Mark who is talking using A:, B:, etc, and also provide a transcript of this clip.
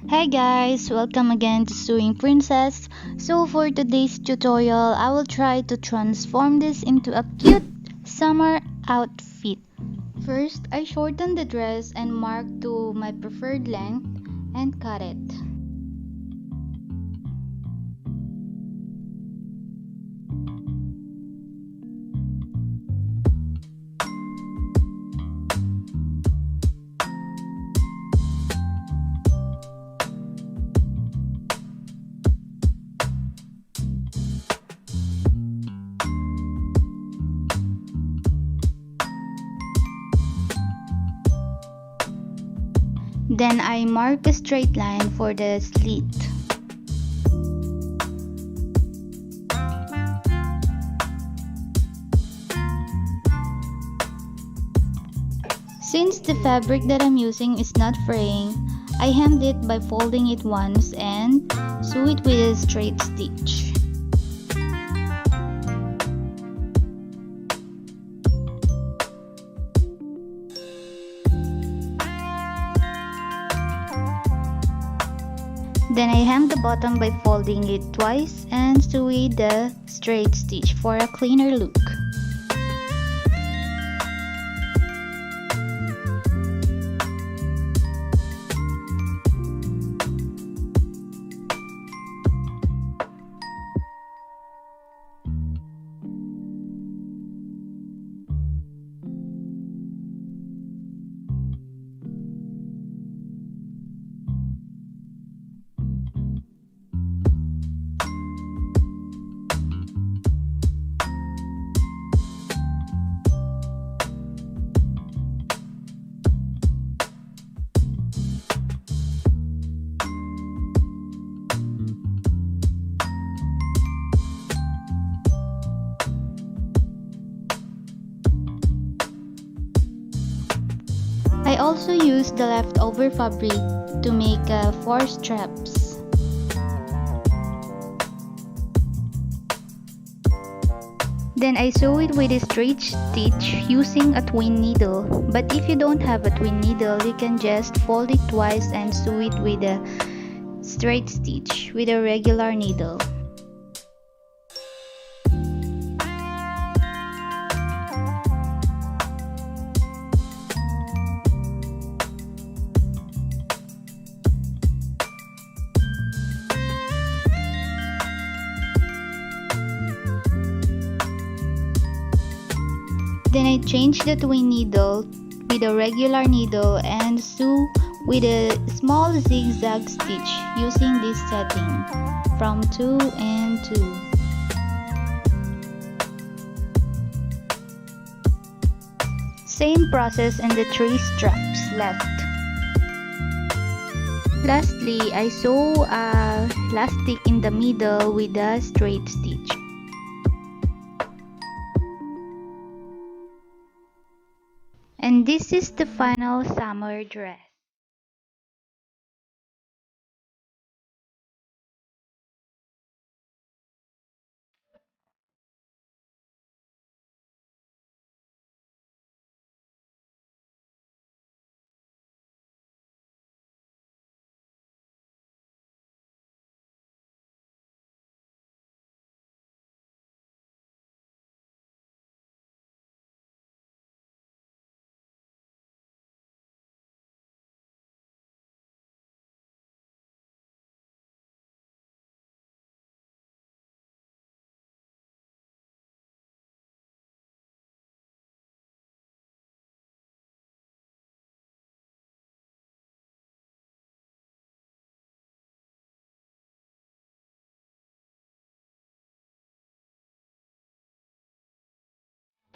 A: Hi guys, welcome again to Sewing Princess. So for today's tutorial, I will try to transform this into a cute summer outfit. First, I shorten the dress and mark to my preferred length and cut it. Then I mark a straight line for the slit. Since the fabric that I'm using is not fraying, I hemmed it by folding it once and sew it with a straight stitch. Then I hem the bottom by folding it twice and sew the straight stitch for a cleaner look. I also used the leftover fabric to make 4 straps. Then I sew it with a straight stitch using a twin needle. But if you don't have a twin needle, you can just fold it twice and sew it with a straight stitch with a regular needle. Then I change the twin needle with a regular needle and sew with a small zigzag stitch using this setting from 2 and 2. Same process in the 3 straps left. Lastly, I sew a elastic in the middle with a straight stitch. And this is the final summer dress.